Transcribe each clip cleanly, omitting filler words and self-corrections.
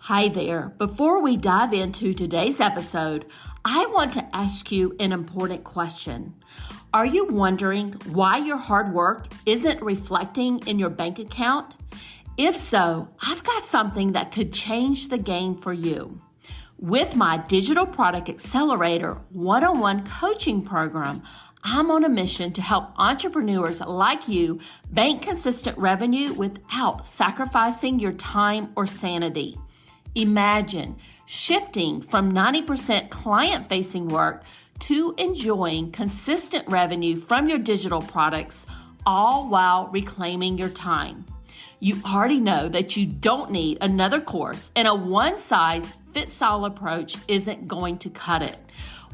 Hi there. Before we dive into today's episode, I want to ask you an important question. Are you wondering why your hard work isn't reflecting in your bank account? If so, I've got something that could change the game for you. With my Digital Product Accelerator one-on-one coaching program, I'm on a mission to help entrepreneurs like you bank consistent revenue without sacrificing your time or sanity. Imagine shifting from 90% client-facing work to enjoying consistent revenue from your digital products, all while reclaiming your time. You already know that you don't need another course, and a one-size-fits-all approach isn't going to cut it.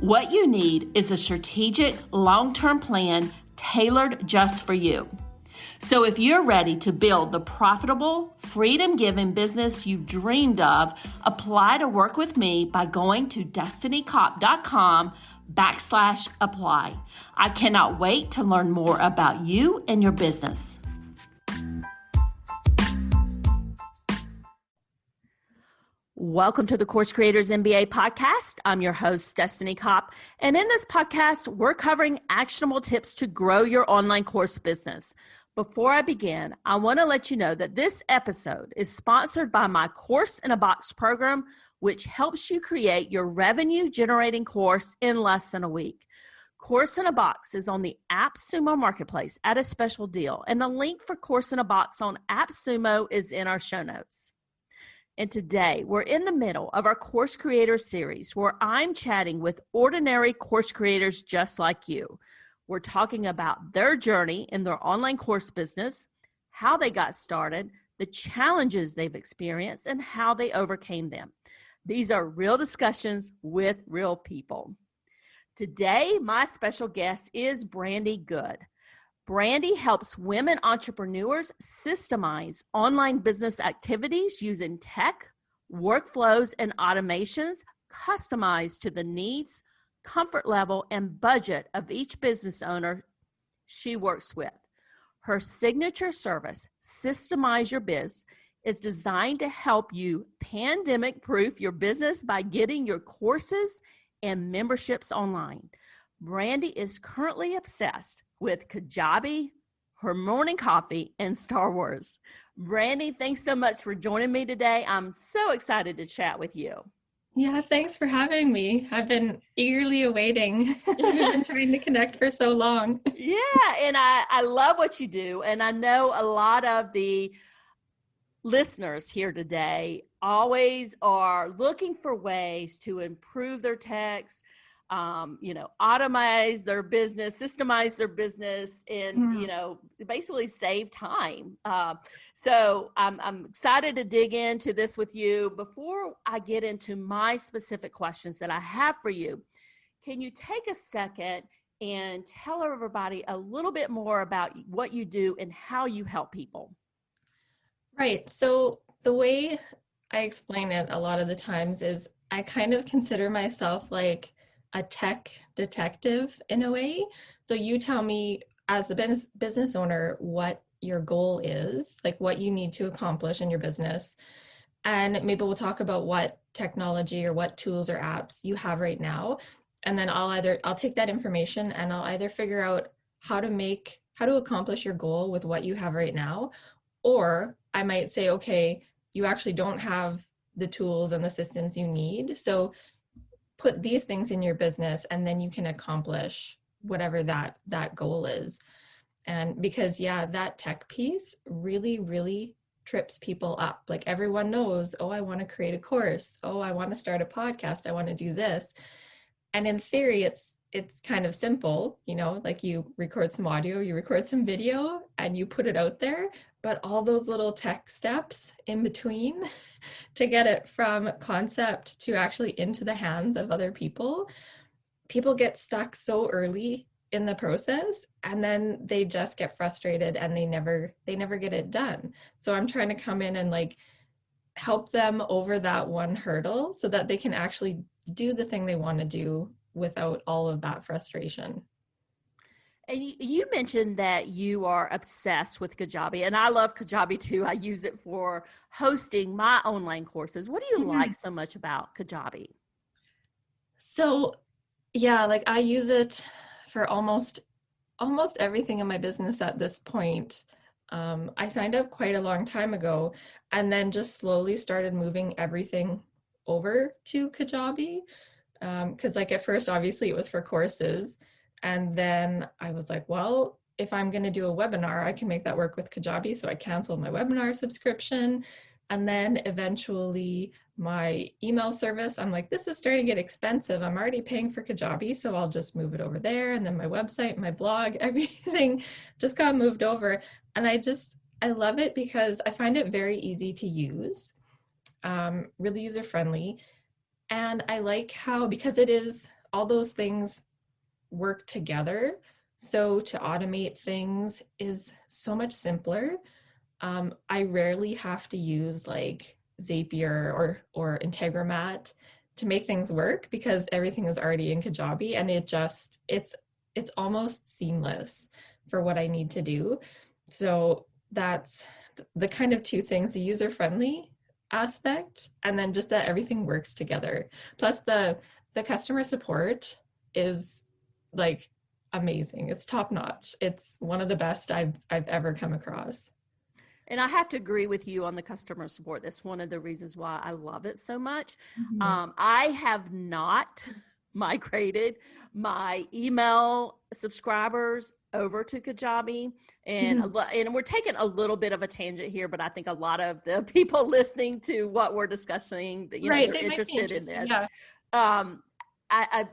What you need is a strategic, long-term plan tailored just for you. So if you're ready to build the profitable, freedom-giving business you've dreamed of, apply to work with me by going to destinycop.com/apply. I cannot wait to learn more about you and your business. Welcome to the Course Creators MBA podcast. I'm your host, Destiny Cop. And in this podcast, we're covering actionable tips to grow your online course business. Before I begin, I want to let you know that this episode is sponsored by my Course in a Box program, which helps you create your revenue-generating course in less than a week. Course in a Box is on the AppSumo Marketplace at a special deal, and the link for Course in a Box on AppSumo is in our show notes. And today, we're in the middle of our Course Creators series where I'm chatting with ordinary course creators just like you. We're talking about their journey in their online course business, how they got started, the challenges they've experienced, and how they overcame them. These are real discussions with real people. Today, my special guest is Brandi Good. Brandi helps women entrepreneurs systemize online business activities using tech, workflows, and automations customized to the needs, comfort level, and budget of each business owner she works with. Her signature service, Systemize Your Biz, is designed to help you pandemic-proof your business by getting your courses and memberships online. Brandi is currently obsessed with Kajabi, her morning coffee, and Star Wars. Brandi, thanks so much for joining me today. I'm so excited to chat with you. Yeah, thanks for having me. I've been eagerly awaiting. We've been trying to connect for so long. Yeah, and I love what you do. And I know a lot of the listeners here today always are looking for ways to improve their techs, automate their business, systemize their business, and, basically save time. So I'm excited to dig into this with you. Before I get into my specific questions that I have for you, can you take a second and tell everybody a little bit more about what you do and how you help people? Right. So the way I explain it a lot of the times is I kind of consider myself like a tech detective in a way. So you tell me as a business owner what your goal is, like what you need to accomplish in your business. And maybe we'll talk about what technology or what tools or apps you have right now. And then I'll take that information and I'll either figure out how to accomplish your goal with what you have right now. Or I might say, okay, you actually don't have the tools and the systems you need. So put these things in your business and then you can accomplish whatever that goal is. And because, that tech piece really, really trips people up. Like everyone knows, oh, I want to create a course. Oh, I want to start a podcast. I want to do this. And in theory, it's kind of simple, like you record some audio, you record some video, and you put it out there. But all those little tech steps in between to get it from concept to actually into the hands of other people get stuck so early in the process, and then they just get frustrated and they never get it done. So I'm trying to come in and like help them over that one hurdle so that they can actually do the thing they want to do without all of that frustration. And you mentioned that you are obsessed with Kajabi, and I love Kajabi too. I use it for hosting my online courses. What do you like so much about Kajabi? So, yeah, like I use it for almost everything in my business at this point. I signed up quite a long time ago and then just slowly started moving everything over to Kajabi. Because like at first, obviously it was for courses. And then I was like, well, if I'm going to do a webinar, I can make that work with Kajabi. So I canceled my webinar subscription. And then eventually my email service, I'm like, this is starting to get expensive. I'm already paying for Kajabi, so I'll just move it over there. And then my website, my blog, everything just got moved over. And I love it because I find it very easy to use, really user friendly. And I like how, because it is all those things work together. So to automate things is so much simpler. I rarely have to use like Zapier or Integromat to make things work because everything is already in Kajabi, and it's almost seamless for what I need to do. So that's the kind of two things: the user friendly aspect, and then just that everything works together. Plus the customer support is like amazing. It's top notch. It's one of the best I've ever come across. And I have to agree with you on the customer support. That's one of the reasons why I love it so much. Mhm. I have not migrated my email subscribers over to Kajabi, and Mhm. and we're taking a little bit of a tangent here, but I think a lot of the people listening to what we're discussing, Right, they're they might be interested in interested. this. Yeah. Um,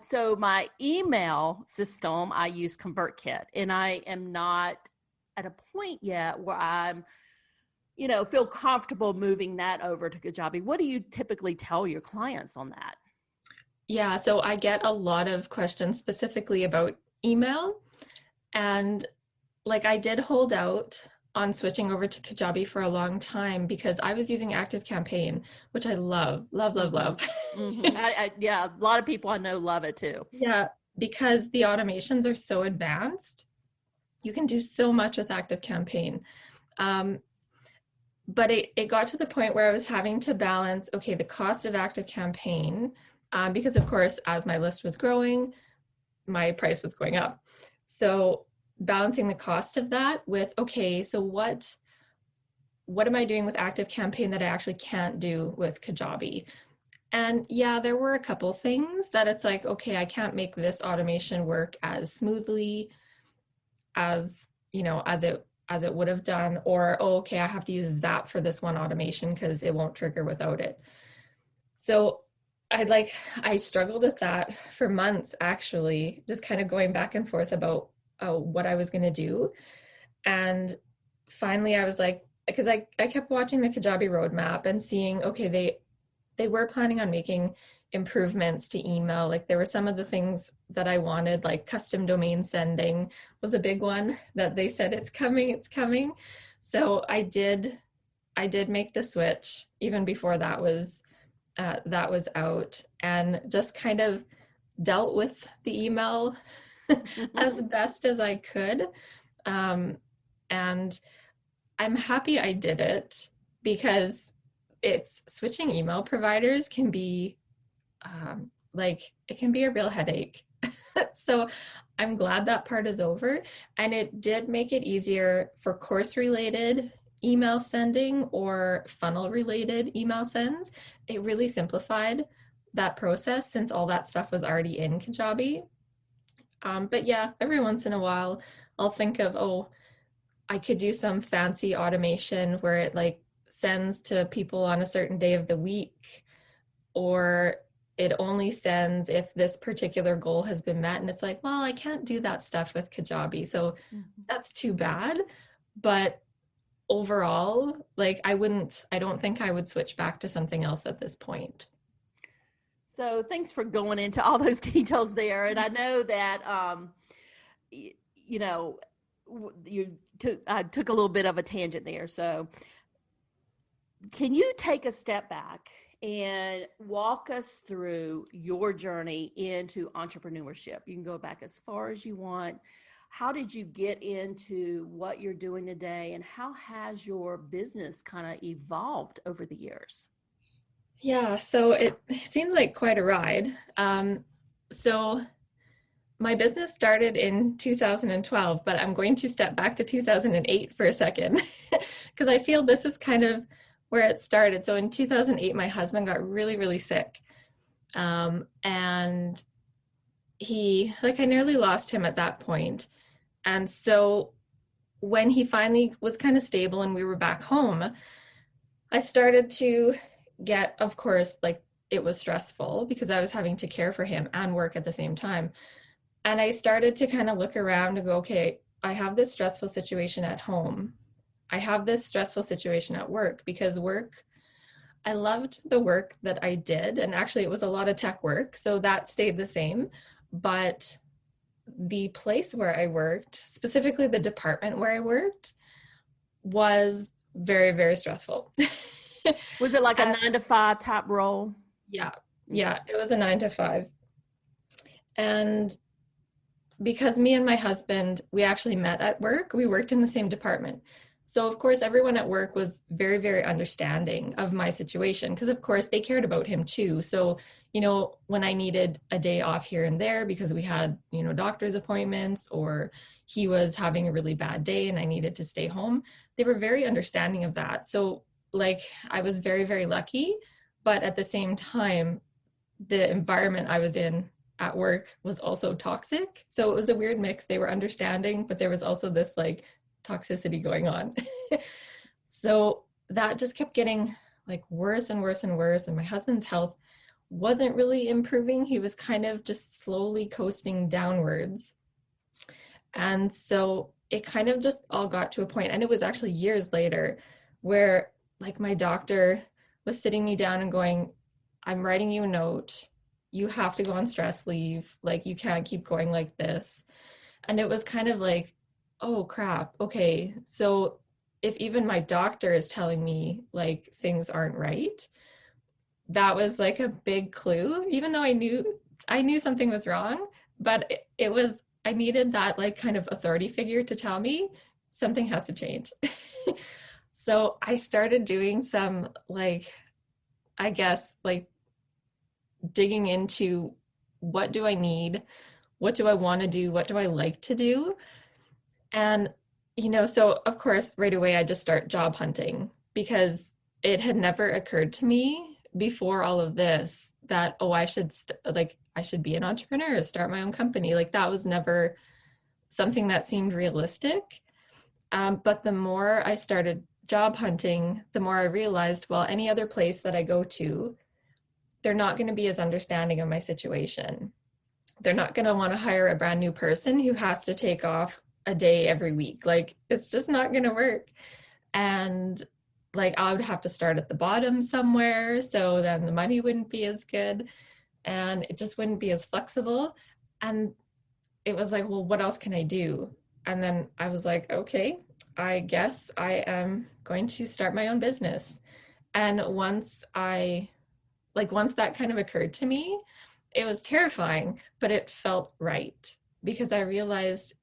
so my email system, I use ConvertKit, and I am not at a point yet where I'm feel comfortable moving that over to Kajabi. What do you typically tell your clients on that? Yeah, so I get a lot of questions specifically about email. And like I did hold out on switching over to Kajabi for a long time because I was using Active Campaign, which I love, love, love, Mm-hmm. love. Mm-hmm. Yeah, a lot of people I know love it too. Yeah, because the automations are so advanced. You can do so much with Active Campaign. Um, but it got to the point where I was having to balance, okay, the cost of Active Campaign, because of course, as my list was growing, my price was going up. So balancing the cost of that with, okay, so what am I doing with Active Campaign that I actually can't do with Kajabi? And yeah, there were a couple things that it's like, okay, I can't make this automation work as smoothly as, as it would have done, or oh, okay, I have to use Zap for this one automation because it won't trigger without it. So I struggled with that for months actually, just kind of going back and forth about what I was going to do. And finally I was like, because I kept watching the Kajabi roadmap and seeing, okay, they were planning on making improvements to email. Like there were some of the things that I wanted, like custom domain sending was a big one that they said it's coming, it's coming. So I did make the switch even before that was out, and just kind of dealt with the email as best as I could. Um, and I'm happy I did it because it's switching email providers can be like it can be a real headache. So I'm glad that part is over. And it did make it easier for course related email sending or funnel related email sends. It really simplified that process since all that stuff was already in Kajabi. But yeah, every once in a while, I'll think of, oh, I could do some fancy automation where it like sends to people on a certain day of the week, or it only sends if this particular goal has been met. And it's like, well, I can't do that stuff with Kajabi. So that's too bad. But overall, like I don't think I would switch back to something else at this point. So thanks for going into all those details there. And I know that, you know, I took a little bit of a tangent there. So can you take a step back and walk us through your journey into entrepreneurship? You can go back as far as you want. how did you get into what you're doing today, and how has your business kind of evolved over the years? Yeah, so it seems like quite a ride. So my business started in 2012, but I'm going to step back to 2008 for a second because I feel this is kind of where it started. So in 2008, my husband got really, really sick. And I nearly lost him at that point. And so when he finally was kind of stable and we were back home, I started to get, of course, like it was stressful because I was having to care for him and work at the same time. And I started to kind of look around and go, okay, I have this stressful situation at home. I have this stressful situation at work because I loved the work that I did. And actually, it was a lot of tech work. So that stayed the same. But the place where I worked, specifically the department where I worked, was very, very stressful. Was it like a 9 to 5 type role? Yeah. Okay. Yeah. It was a 9 to 5. And because me and my husband, we actually met at work, we worked in the same department. So, of course, everyone at work was very, very understanding of my situation because, of course, they cared about him too. So, when I needed a day off here and there because we had, doctor's appointments or he was having a really bad day and I needed to stay home, they were very understanding of that. So, I was very, very lucky. But at the same time, the environment I was in at work was also toxic. So it was a weird mix. They were understanding, but there was also this toxicity going on. So that just kept getting worse and worse and worse. And my husband's health wasn't really improving. He was kind of just slowly coasting downwards. And so it kind of just all got to a point, and it was actually years later where my doctor was sitting me down and going, I'm writing you a note. You have to go on stress leave. You can't keep going like this. And it was kind of oh crap. Okay. So if even my doctor is telling me things aren't right, that was a big clue, even though I knew something was wrong, but it was, I needed that kind of authority figure to tell me something has to change. So I started doing some I guess digging into what do I need? What do I want to do? What do I like to do? And, so of course, right away, I just start job hunting because it had never occurred to me before all of this that, oh, I should I should be an entrepreneur, start my own company. That was never something that seemed realistic. But the more I started job hunting, the more I realized, well, any other place that I go to, they're not going to be as understanding of my situation. They're not going to want to hire a brand new person who has to take off a day every week. It's just not going to work. And I would have to start at the bottom somewhere. So then the money wouldn't be as good and it just wouldn't be as flexible. And it was well, what else can I do? And then I was okay, I guess I am going to start my own business. And once that kind of occurred to me, it was terrifying, but it felt right because I realized,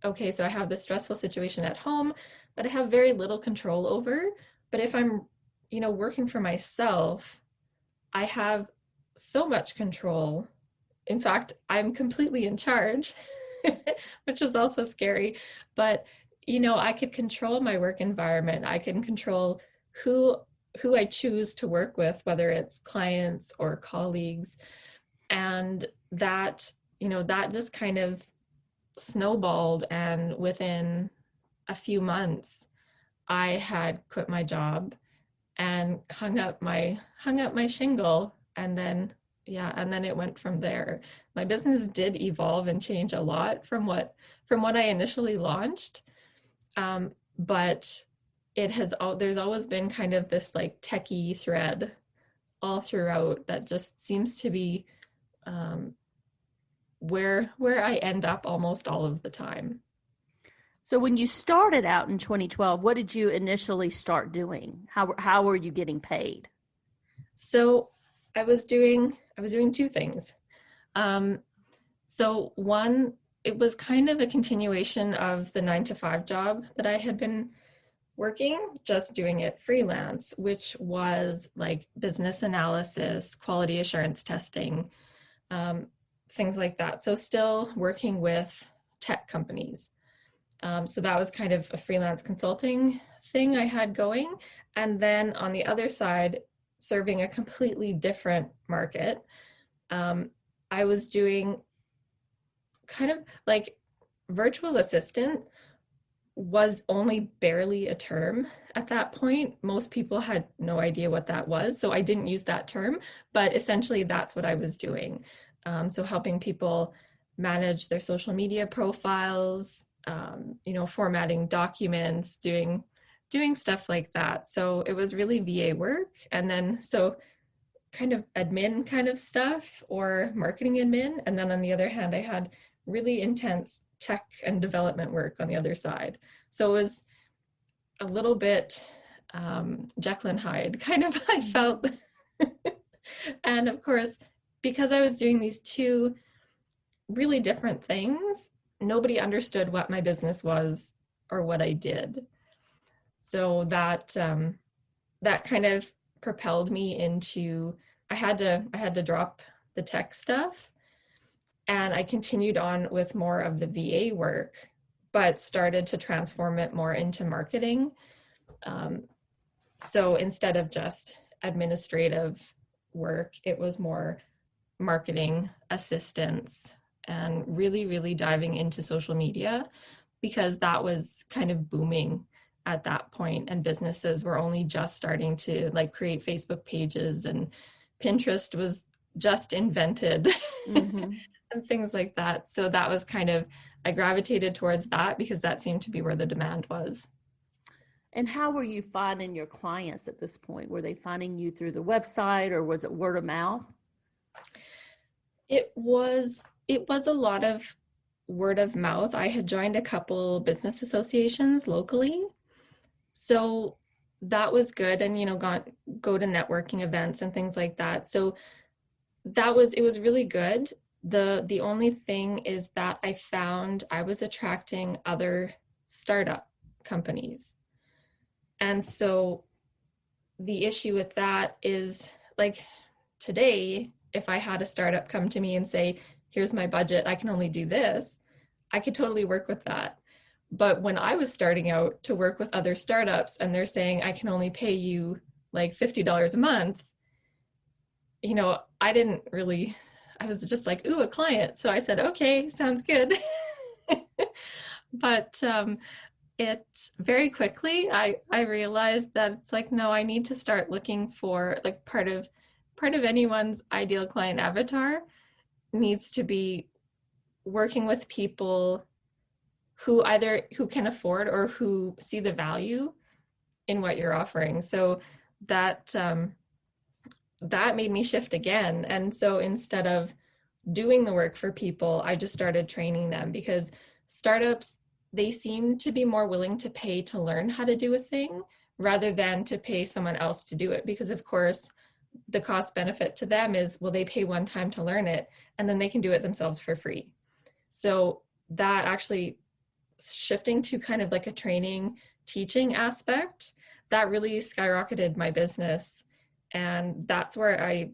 okay, so I have this stressful situation at home that I have very little control over. But if I'm, working for myself, I have so much control. In fact, I'm completely in charge, which is also scary. But, I could control my work environment. I can control who I choose to work with, whether it's clients or colleagues. And that, that just kind of snowballed. And within a few months, I had quit my job and hung up my shingle. And then, it went from there. My business did evolve and change a lot from what I initially launched. But there's always been kind of this techie thread all throughout that just seems to be where I end up almost all of the time. So when you started out in 2012, what did you initially start doing? How were you getting paid? So I was doing two things. So one, it was kind of a continuation of the 9 to 5 job that I had been working, just doing it freelance, which was like business analysis, quality assurance testing, um, things like that. So still working with tech companies. So that was kind of a freelance consulting thing I had going. And then on the other side, serving a completely different market, um, I was doing kind of like virtual assistant was only barely a term at that point. Most people had no idea what that was, so I didn't use that term, but essentially that's what I was doing. So helping people manage their social media profiles, formatting documents, doing stuff like that. So it was really VA work, and then so kind of admin kind of stuff or marketing admin, and then on the other hand, I had really intense tech and development work on the other side. So it was a little bit Jekyll and Hyde kind of, I felt. And of course, because I was doing these two really different things, nobody understood what my business was or what I did. So that kind of propelled me into, I had to drop the tech stuff, and I continued on with more of the VA work, but started to transform it more into marketing. So instead of just administrative work, it was more marketing assistance and really, really diving into social media, because that was kind of booming at that point, and businesses were only just starting to like create Facebook pages, and Pinterest was just invented. Mm-hmm. And things like that. So that was kind of, I gravitated towards that because that seemed to be where the demand was. And how were you finding your clients at this point? Were they finding you through the website, or was it word of mouth? It was a lot of word of mouth. I had joined a couple business associations locally, so that was good. And go to networking events and things like that. So it was really good. The only thing is that I found I was attracting other startup companies. And so the issue with that is, like, today, if I had a startup come to me and say, here's my budget, I can only do this, I could totally work with that. But when I was starting out to work with other startups and they're saying, I can only pay you like $50 a month, I was just like, ooh, a client. So I said, okay, sounds good. But it very quickly, I realized that it's like, no, I need to start looking for, like, part of anyone's ideal client avatar needs to be working with people who can afford or who see the value in what you're offering. So that made me shift again. And so instead of doing the work for people, I just started training them, because startups, they seem to be more willing to pay to learn how to do a thing rather than to pay someone else to do it. Because of course, the cost benefit to them is, well, they pay one time to learn it and then they can do it themselves for free. So that actually shifting to kind of like a training, teaching aspect, that really skyrocketed my business. And that's where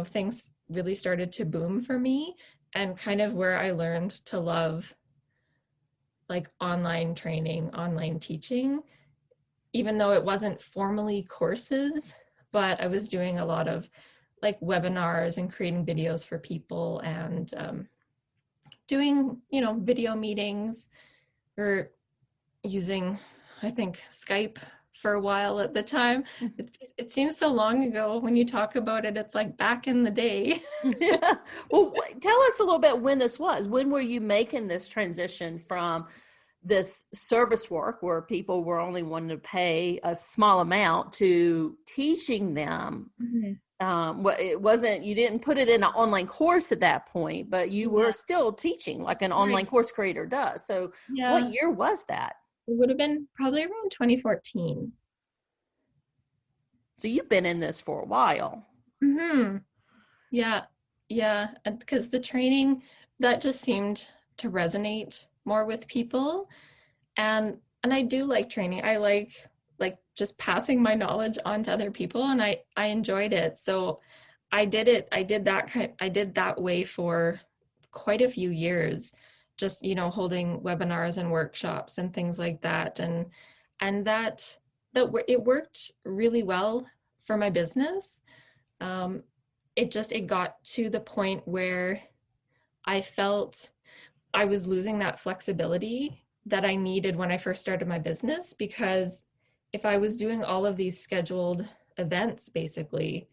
things really started to boom for me, and kind of where I learned to love like online training, online teaching, even though it wasn't formally courses, but I was doing a lot of like webinars and creating videos for people, and doing, video meetings, or using, I think, Skype for a while at the time. It seems so long ago when you talk about it. It's like back in the day. Well, tell us a little bit when this was. When were you making this transition from this service work where people were only wanting to pay a small amount to teaching them? Mm-hmm. It wasn't, you didn't put it in an online course at that point, but you were still teaching like an online course creator does. So what year was that? It would have been probably around 2014. So you've been in this for a while. Mm-hmm. Yeah. Because the training, that just seemed to resonate more with people. And I do like training. I like just passing my knowledge on to other people, and I enjoyed it. So I did that way for quite a few years, just, holding webinars and workshops and things like that. And it worked really well for my business. It got to the point where I felt I was losing that flexibility that I needed when I first started my business, because if I was doing all of these scheduled events, basically,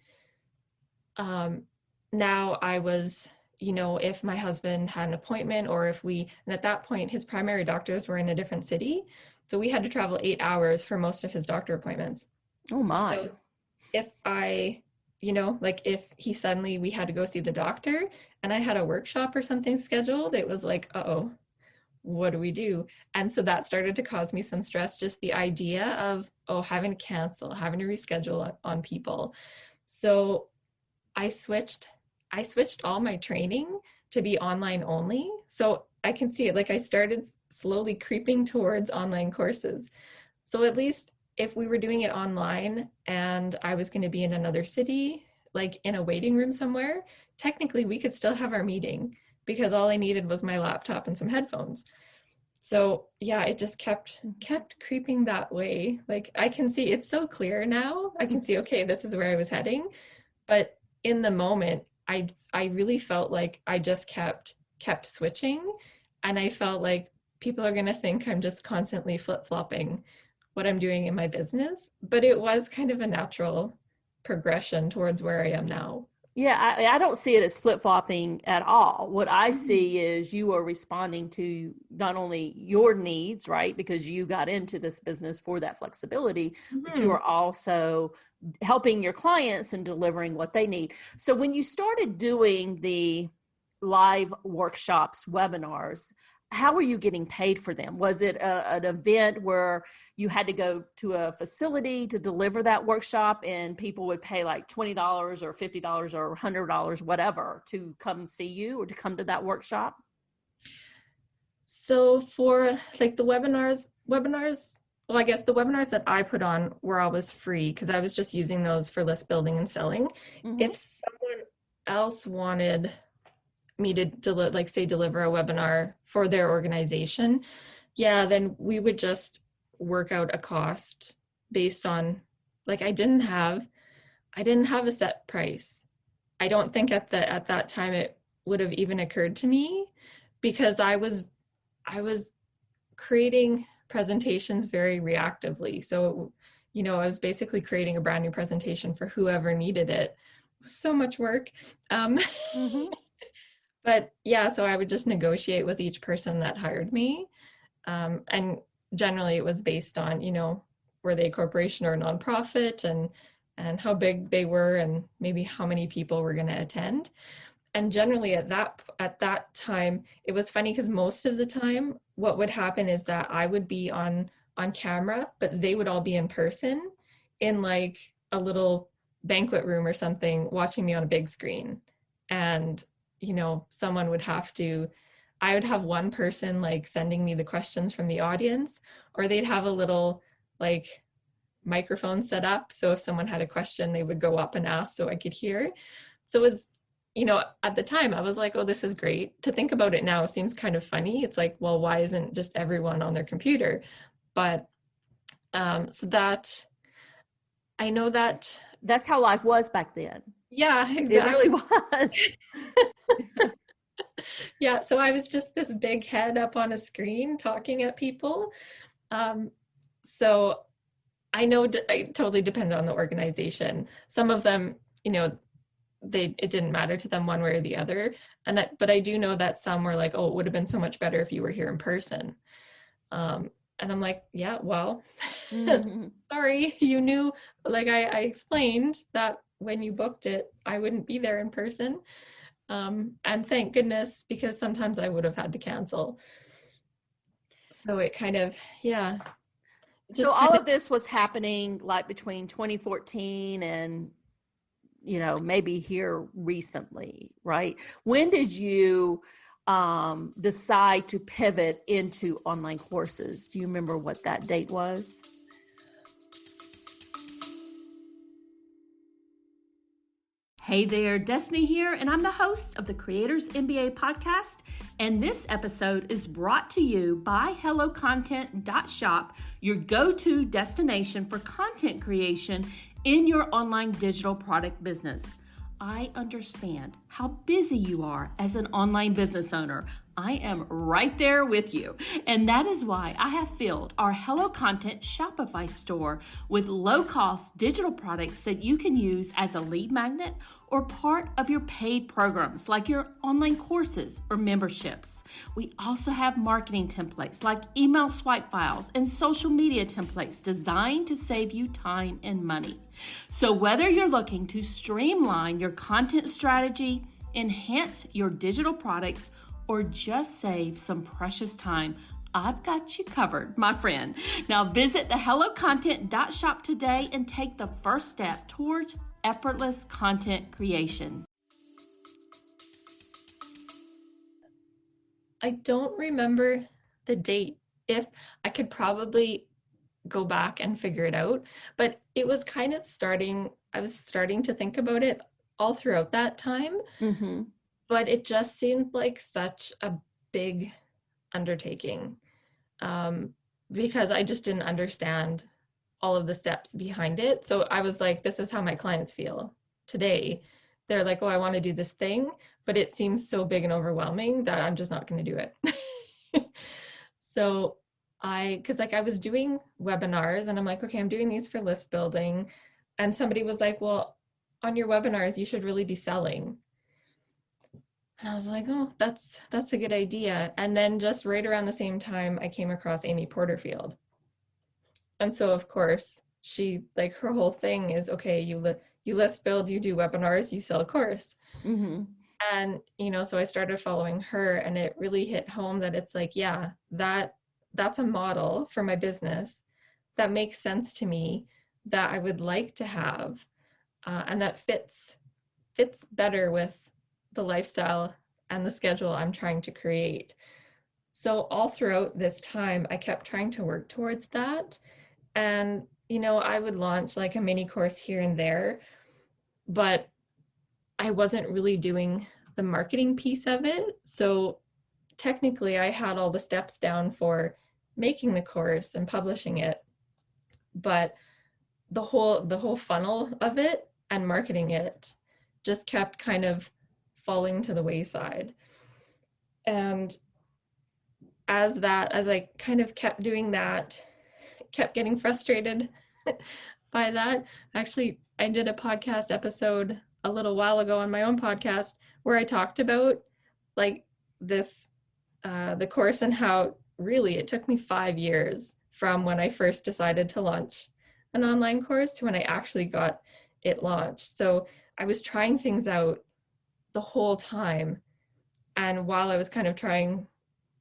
now I was, if my husband had an appointment, or and at that point, his primary doctors were in a different city. So we had to travel 8 hours for most of his doctor appointments. Oh my. So if we had to go see the doctor and I had a workshop or something scheduled, it was like, uh-oh, what do we do? And so that started to cause me some stress, just the idea of, having to cancel, having to reschedule on people. So I switched all my training to be online only. So I can see it, like I started slowly creeping towards online courses. So at least if we were doing it online and I was going to be in another city, like in a waiting room somewhere, technically we could still have our meeting, because all I needed was my laptop and some headphones. So yeah, it just kept creeping that way. Like I can see it's so clear now. I can see, okay, this is where I was heading. But in the moment, I really felt like I just kept switching, and I felt like people are going to think I'm just constantly flip-flopping what I'm doing in my business. But it was kind of a natural progression towards where I am now. Yeah, I don't see it as flip-flopping at all. What I see is you are responding to not only your needs, right, because you got into this business for that flexibility, but you are also helping your clients and delivering what they need. So when you started doing the live workshops, webinars, how were you getting paid for them? Was it an event where you had to go to a facility to deliver that workshop and people would pay like $20 or $50 or $100, whatever, to come see you or to come to that workshop? So for like the webinars, well, I guess the webinars that I put on were always free, because I was just using those for list building and selling. Mm-hmm. If someone else wanted me to deliver a webinar for their organization, then we would just work out a cost based on, like, I didn't have a set price. I don't think at that time it would have even occurred to me, because I was creating presentations very reactively. So, I was basically creating a brand new presentation for whoever needed it. So much work. Mm-hmm. But yeah, so I would just negotiate with each person that hired me. And generally it was based on, were they a corporation or a nonprofit, and how big they were, and maybe how many people were going to attend. And generally at that time, it was funny, because most of the time what would happen is that I would be on camera, but they would all be in person in like a little banquet room or something, watching me on a big screen. And someone would I would have one person like sending me the questions from the audience, or they'd have a little like microphone set up. So if someone had a question, they would go up and ask so I could hear. So it was, at the time I was like, oh, this is great. To think about it now, it seems kind of funny. It's like, well, why isn't just everyone on their computer? But so that, I know that's how life was back then. Yeah, exactly. It really was. Yeah, so I was just this big head up on a screen talking at people. So I know it totally depended on the organization. Some of them, it didn't matter to them one way or the other. But I do know that some were like, oh, it would have been so much better if you were here in person. And I'm like, yeah, well, mm-hmm. Sorry, you knew, like I explained that when you booked it, I wouldn't be there in person. And thank goodness, because sometimes I would have had to cancel. So it kind of, yeah. So all of this was happening like between 2014 and, maybe here recently, right? When did you decide to pivot into online courses? Do you remember what that date was? Hey there, Destiny here, and I'm the host of the Creators MBA podcast. And this episode is brought to you by HelloContent.shop, your go-to destination for content creation in your online digital product business. I understand how busy you are as an online business owner. I am right there with you. And that is why I have filled our Hello Content Shopify store with low-cost digital products that you can use as a lead magnet or part of your paid programs like your online courses or memberships. We also have marketing templates like email swipe files and social media templates designed to save you time and money. So whether you're looking to streamline your content strategy, enhance your digital products, or just save some precious time, I've got you covered, my friend. Now visit the HelloContent.shop today and take the first step towards effortless content creation. I don't remember the date. If I could probably go back and figure it out, but it was kind of I was starting to think about it all throughout that time. Mm-hmm. But it just seemed like such a big undertaking, because I just didn't understand all of the steps behind it. So I was like, this is how my clients feel today. They're like, oh, I want to do this thing, but it seems so big and overwhelming that I'm just not going to do it. So because I was doing webinars and I'm like, okay, I'm doing these for list building. And somebody was like, well, on your webinars, you should really be selling. And I was like, oh, that's a good idea. And then just right around the same time, I came across Amy Porterfield. And so, of course, she, like, her whole thing is, okay, you list build, you do webinars, you sell a course. Mm-hmm. And, so I started following her, and it really hit home that it's like, yeah, that's a model for my business that makes sense to me, that I would like to have, and that fits better with the lifestyle and the schedule I'm trying to create. So all throughout this time, I kept trying to work towards that. And, I would launch like a mini course here and there, but I wasn't really doing the marketing piece of it. So technically I had all the steps down for making the course and publishing it, but the whole funnel of it and marketing it just kept kind of falling to the wayside. And as I kind of kept doing that, kept getting frustrated by that. Actually, I did a podcast episode a little while ago on my own podcast where I talked about like this, the course, and how really it took me 5 years from when I first decided to launch an online course to when I actually got it launched. So I was trying things out the whole time. And while I was kind of trying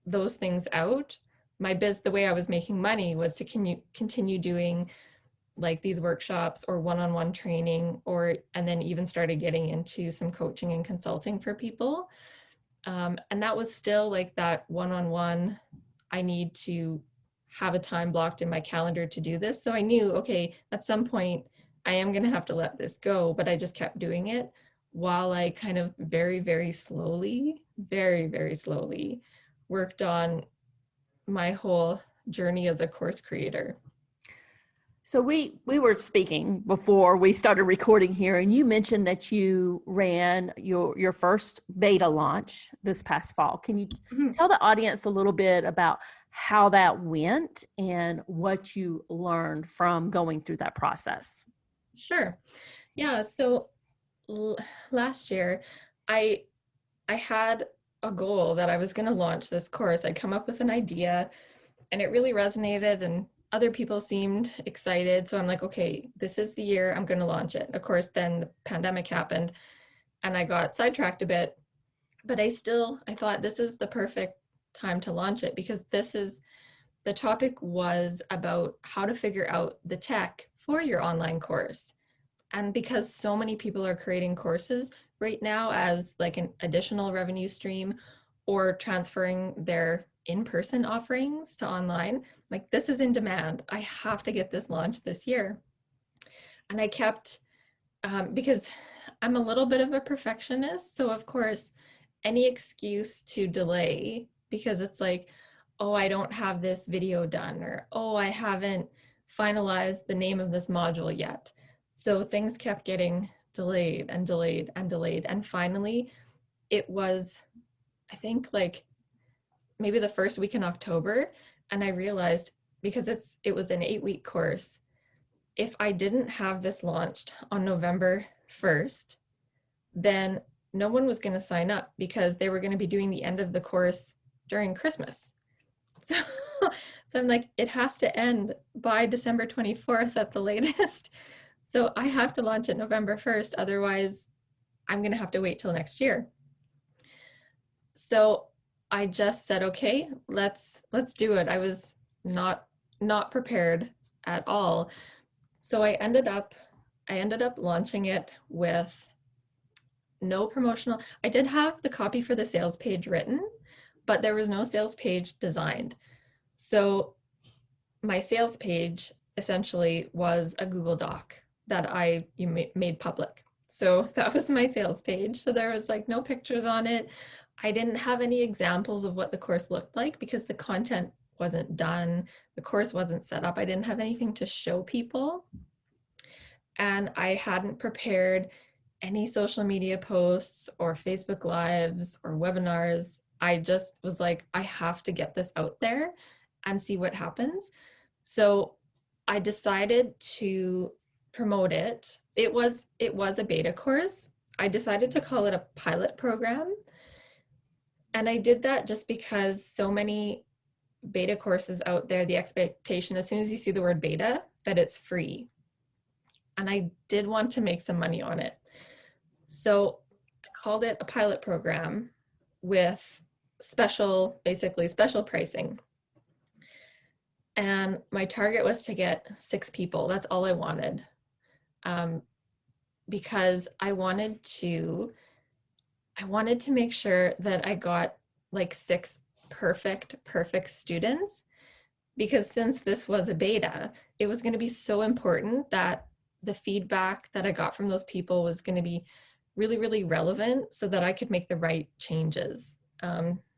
those things out, the way I was making money was to continue doing like these workshops or one-on-one training, and then even started getting into some coaching and consulting for people. And that was still like that one-on-one, I need to have a time blocked in my calendar to do this. So I knew, okay, at some point I am going to have to let this go, but I just kept doing it while I kind of very, very slowly worked on my whole journey as a course creator. So we were speaking before we started recording here, and you mentioned that you ran your first beta launch this past fall. Can you tell the audience a little bit about how that went and what you learned from going through that process? Sure. Yeah. So last year, I had a goal that I was going to launch this course. I'd come up with an idea, and it really resonated, and other people seemed excited. So I'm like, okay, this is the year I'm going to launch it. Of course, then the pandemic happened and I got sidetracked a bit, but I thought this is the perfect time to launch it, because the topic was about how to figure out the tech for your online course. And because so many people are creating courses right now as like an additional revenue stream, or transferring their in-person offerings to online. Like, this is in demand. I have to get this launched this year. And I kept, because I'm a little bit of a perfectionist. So of course, any excuse to delay, because it's like, oh, I don't have this video done, or, oh, I haven't finalized the name of this module yet. So things kept getting delayed and delayed and delayed. And finally, it was, I think, like maybe the first week in October. And I realized, because it was an 8-week course, if I didn't have this launched on November 1st, then no one was going to sign up because they were going to be doing the end of the course during Christmas. So, so I'm like, it has to end by December 24th at the latest. So I have to launch it November 1st. Otherwise, I'm going to have to wait till next year. So I just said, okay, let's do it. I was not prepared at all. So I ended up launching it with no promotional. I did have the copy for the sales page written, but there was no sales page designed. So my sales page essentially was a Google Doc that I made public. So that was my sales page. So there was like no pictures on it. I didn't have any examples of what the course looked like because the content wasn't done. The course wasn't set up. I didn't have anything to show people. And I hadn't prepared any social media posts or Facebook Lives or webinars. I just was like, I have to get this out there and see what happens. So I decided to promote it. It was a beta course. I decided to call it a pilot program. And I did that just because so many beta courses out there, the expectation as soon as you see the word beta, that it's free. And I did want to make some money on it. So I called it a pilot program with basically special pricing. And my target was to get 6 people. That's all I wanted. Because I wanted to make sure that I got like 6 perfect students, because since this was a beta, it was going to be so important that the feedback that I got from those people was going to be really, really relevant so that I could make the right changes.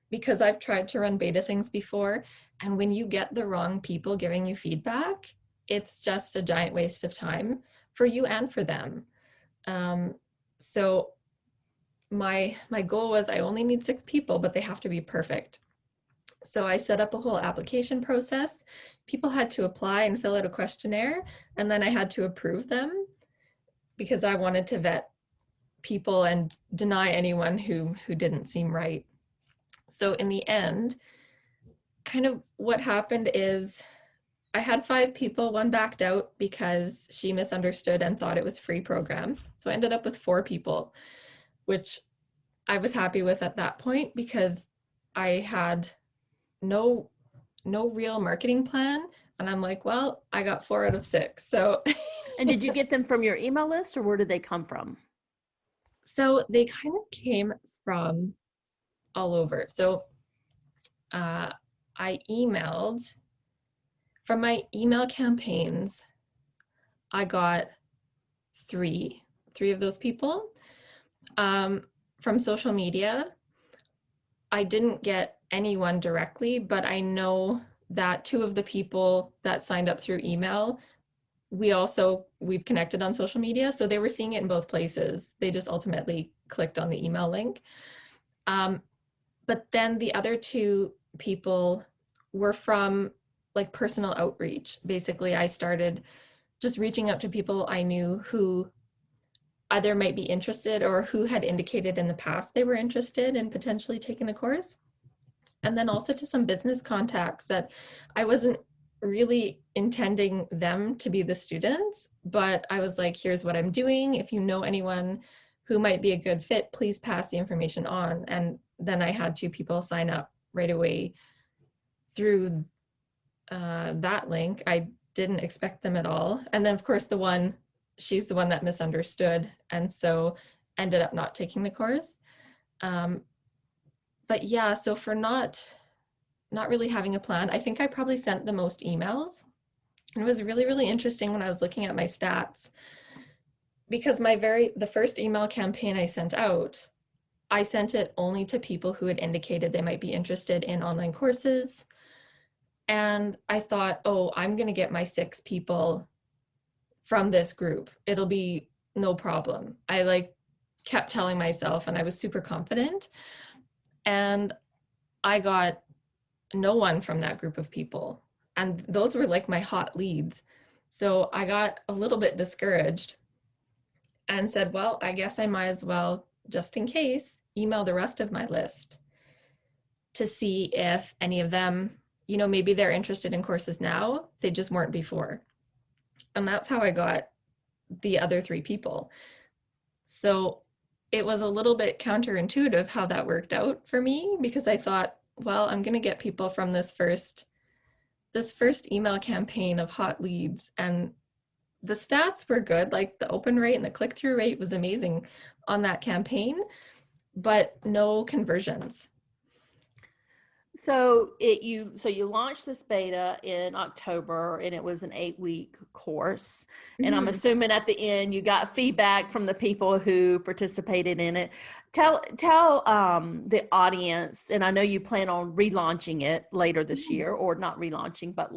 Because I've tried to run beta things before, and when you get the wrong people giving you feedback, it's just a giant waste of time for you and for them. So my goal was, I only need 6 people, but they have to be perfect. So I set up a whole application process. People had to apply and fill out a questionnaire, and then I had to approve them because I wanted to vet people and deny anyone who didn't seem right. So in the end, kind of what happened is I had 5 people. One backed out because she misunderstood and thought it was a free program. So I ended up with 4 people, which I was happy with at that point because I had no real marketing plan. And I'm like, well, I got 4 out of 6. So And did you get them from your email list, or where did they come from? So they kind of came from all over. So I emailed from my email campaigns. I got three of those people. From social media, I didn't get anyone directly, but I know that 2 of the people that signed up through email, we've connected on social media. So they were seeing it in both places. They just ultimately clicked on the email link. But then the other 2 people were from like personal outreach. Basically, I started just reaching out to people I knew who either might be interested or who had indicated in the past they were interested in potentially taking the course. And then also to some business contacts that I wasn't really intending them to be the students, but I was like, here's what I'm doing. If you know anyone who might be a good fit, please pass the information on. And then I had 2 people sign up right away through that link. I didn't expect them at all. And then of course she's the one that misunderstood and so ended up not taking the course. But yeah, so for not really having a plan, I think I probably sent the most emails. And it was really, really interesting when I was looking at my stats because the first email campaign I sent out, I sent it only to people who had indicated they might be interested in online courses. And I thought, oh, I'm going to get my 6 people from this group. It'll be no problem. I like kept telling myself, and I was super confident. And I got no one from that group of people. And those were like my hot leads. So I got a little bit discouraged and said, well, I guess I might as well, just in case, email the rest of my list to see if any of them, maybe they're interested in courses now, they just weren't before. And that's how I got the other 3 people. So it was a little bit counterintuitive how that worked out for me because I thought, well, I'm going to get people from this first email campaign of hot leads, and the stats were good. Like the open rate and the click-through rate was amazing on that campaign, but no conversions. So you launched this beta in October, and it was an 8-week course. And I'm assuming at the end you got feedback from the people who participated in it. Tell the audience, and I know you plan on relaunching it later this year, or not relaunching, but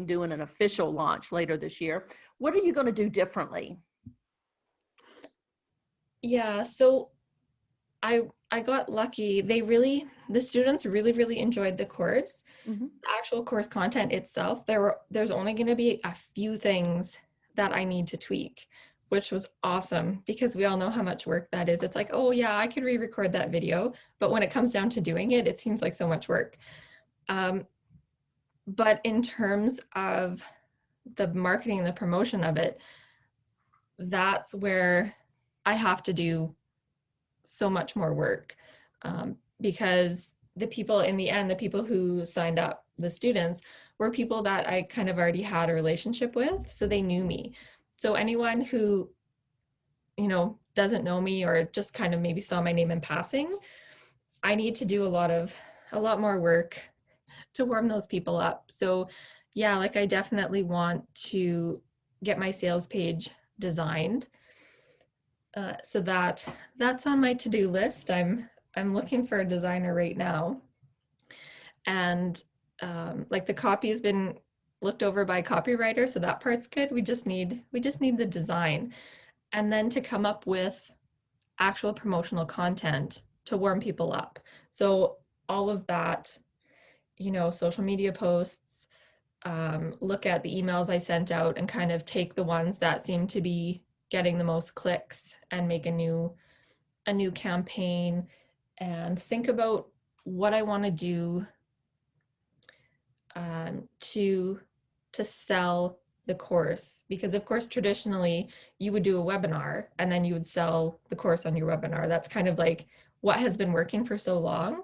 doing an official launch later this year. What are you going to do differently? Yeah, so I got lucky. The students really, really enjoyed the course. Mm-hmm. The actual course content itself, there's only going to be a few things that I need to tweak, which was awesome because we all know how much work that is. It's like, oh yeah, I could re-record that video, but when it comes down to doing it, it seems like so much work. But in terms of the marketing and the promotion of it, that's where I have to do so much more work, because the people in the end, the people who signed up, the students, were people that I kind of already had a relationship with, so they knew me. So anyone who, doesn't know me or just kind of maybe saw my name in passing, I need to do a lot more work to warm those people up. So yeah, like I definitely want to get my sales page designed. So that's on my to-do list. I'm looking for a designer right now, and like the copy has been looked over by a copywriter, so that part's good. We just need the design, and then to come up with actual promotional content to warm people up. So all of that, social media posts, look at the emails I sent out and kind of take the ones that seem to be getting the most clicks and make a new campaign, and think about what I want to do to sell the course, because of course traditionally you would do a webinar and then you would sell the course on your webinar. That's kind of like what has been working for so long.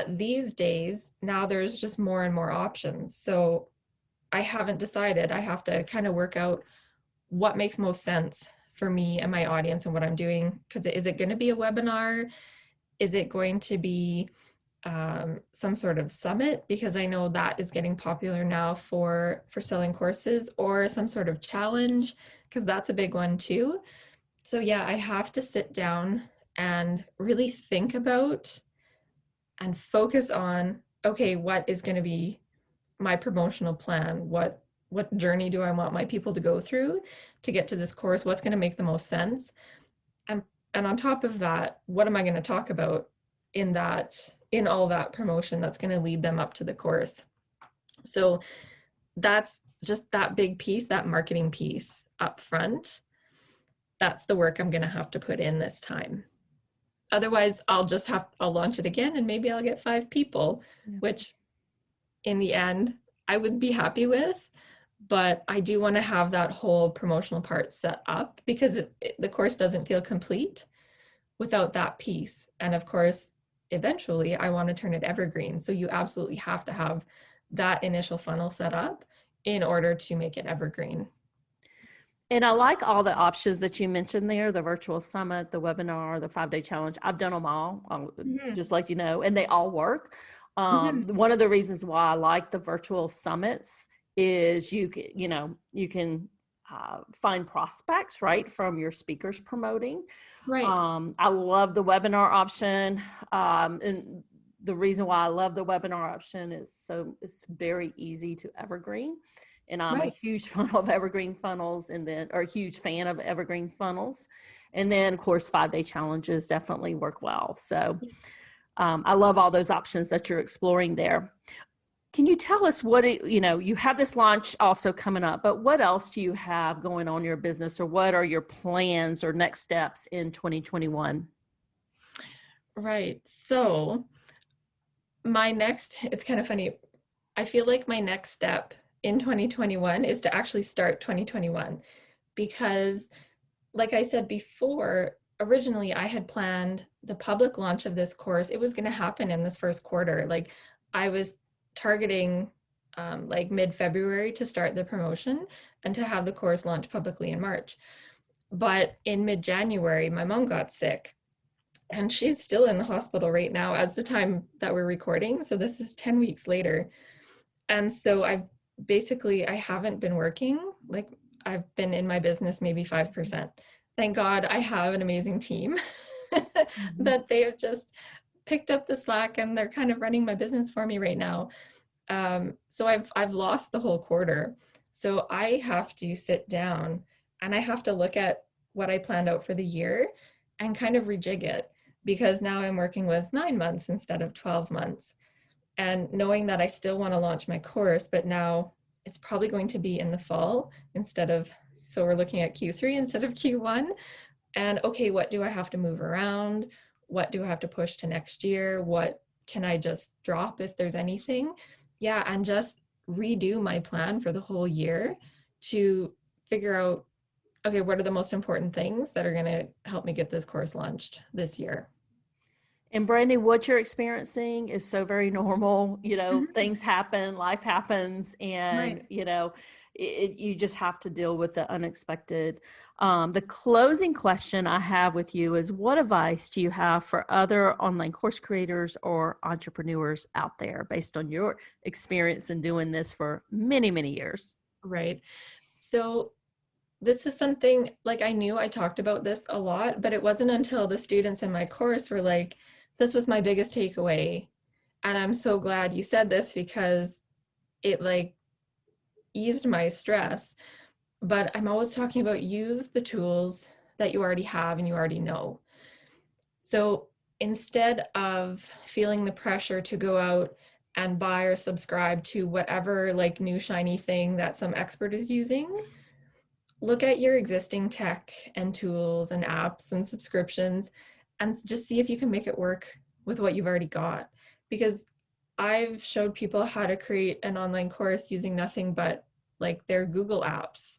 These days now there's just more and more options, so I haven't decided. I have to kind of work out what makes most sense for me and my audience and what I'm doing. Because is it going to be a webinar? Is it going to be some sort of summit? Because I know that is getting popular now for selling courses, or some sort of challenge, because that's a big one too. So yeah, I have to sit down and really think about and focus on, okay, what is going to be my promotional plan? What journey do I want my people to go through to get to this course? What's going to make the most sense? And on top of that, what am I going to talk about in all that promotion that's going to lead them up to the course? So that's just that big piece, that marketing piece up front. That's the work I'm going to have to put in this time. Otherwise, I'll launch it again and maybe I'll get 5 people, which in the end I would be happy with. But I do want to have that whole promotional part set up, because the course doesn't feel complete without that piece. And of course, eventually I want to turn it evergreen. So you absolutely have to have that initial funnel set up in order to make it evergreen. And I like all the options that you mentioned there, the virtual summit, the webinar, the 5-day challenge. I've done them all, Mhm. just like you know, and they all work. Mhm. One of the reasons why I like the virtual summits is you can find prospects, right, from your speakers promoting. Right. I love the webinar option. And the reason why I love the webinar option is so it's very easy to evergreen. And I'm a Right. huge fan of evergreen funnels or a huge fan of evergreen funnels. And then of course, 5-day challenges definitely work well. So I love all those options that you're exploring there. Can you tell us you have this launch also coming up, but what else do you have going on in your business, or what are your plans or next steps in 2021? Right. So it's kind of funny. I feel like my next step in 2021 is to actually start 2021 because, like I said before, originally I had planned the public launch of this course. It was going to happen in this first quarter. Like I was targeting like mid-February to start the promotion and to have the course launch publicly in March. But in mid-January, my mom got sick and she's still in the hospital right now as the time that we're recording. So this is 10 weeks later. And so I haven't been working. Like I've been in my business maybe 5%. Thank God I have an amazing team Mhm. that they have just picked up the slack and they're kind of running my business for me right now. So I've lost the whole quarter. So I have to sit down and I have to look at what I planned out for the year and kind of rejig it because now I'm working with 9 months instead of 12 months. And knowing that I still want to launch my course, but now it's probably going to be in the fall so we're looking at Q3 instead of Q1. And okay, what do I have to move around? What do I have to push to next year? What can I just drop if there's anything? Yeah, and just redo my plan for the whole year to figure out, okay, what are the most important things that are going to help me get this course launched this year? And Brandy, what you're experiencing is so very normal. Mhm. Things happen, life happens, and Right. you just have to deal with the unexpected. The closing question I have with you is, what advice do you have for other online course creators or entrepreneurs out there based on your experience in doing this for many, many years? Right. So this is something like I knew I talked about this a lot, but it wasn't until the students in my course were like, this was my biggest takeaway. And I'm so glad you said this because it like eased my stress. But I'm always talking about use the tools that you already have and you already know. So instead of feeling the pressure to go out and buy or subscribe to whatever like new shiny thing that some expert is using, look at your existing tech and tools and apps and subscriptions and just see if you can make it work with what you've already got. Because I've showed people how to create an online course using nothing but like their Google apps.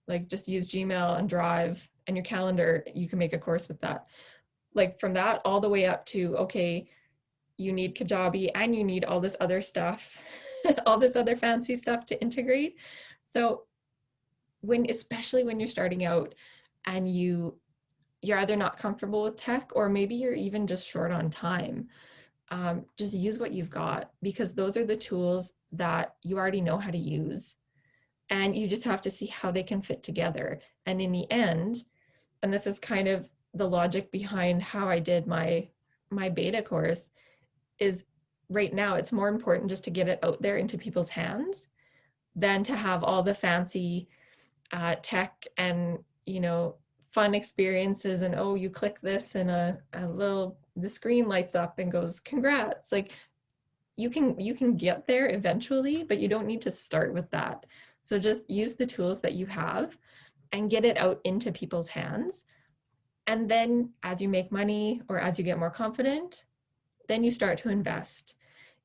Like just use Gmail and Drive and your calendar. You can make a course with that. Like from that all the way up to, okay, you need Kajabi and you need all this other stuff, all this other fancy stuff to integrate. So especially when you're starting out and you're either not comfortable with tech or maybe you're even just short on time, just use what you've got because those are the tools that you already know how to use and you just have to see how they can fit together. And in the end, and this is kind of the logic behind how I did my beta course, is right now it's more important just to get it out there into people's hands than to have all the fancy tech and fun experiences and oh you click this and a little the screen lights up and goes congrats. Like you can get there eventually, but you don't need to start with that. So just use the tools that you have and get it out into people's hands, and then as you make money or as you get more confident, then you start to invest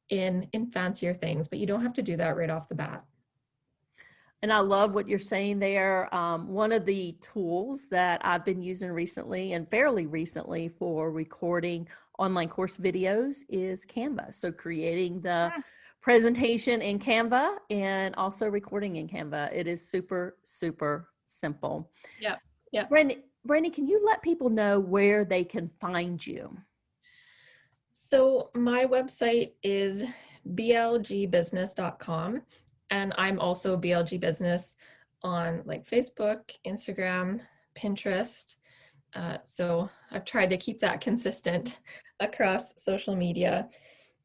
in fancier things, but you don't have to do that right off the bat. And I love what you're saying there. One of the tools that I've been using recently and fairly recently for recording online course videos is Canva. So creating the presentation in Canva and also recording in Canva. It is super, super simple. Yeah. Yeah. Brandi, can you let people know where they can find you? So my website is blgbusiness.com, and I'm also BLG Business on like Facebook, Instagram, Pinterest. So I've tried to keep that consistent across social media,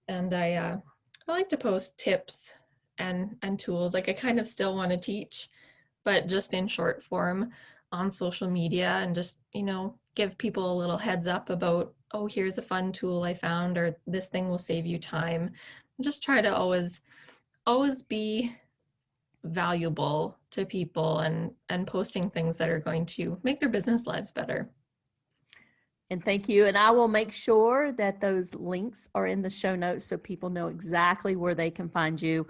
and I like to post tips and tools. Like I kind of still want to teach, but just in short form on social media, and just, give people a little heads up about, oh, here's a fun tool I found, or this thing will save you time. Just try to always be valuable to people, and posting things that are going to make their business lives better. And thank you. And I will make sure that those links are in the show notes so people know exactly where they can find you.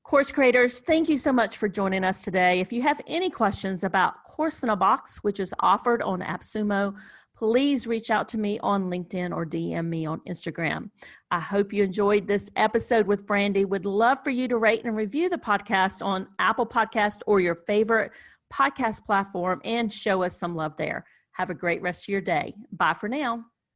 Course creators, thank you so much for joining us today. If you have any questions about Course in a Box, which is offered on AppSumo, please reach out to me on LinkedIn or DM me on Instagram. I hope you enjoyed this episode with Brandi. Would love for you to rate and review the podcast on Apple Podcast or your favorite podcast platform and show us some love there. Have a great rest of your day. Bye for now.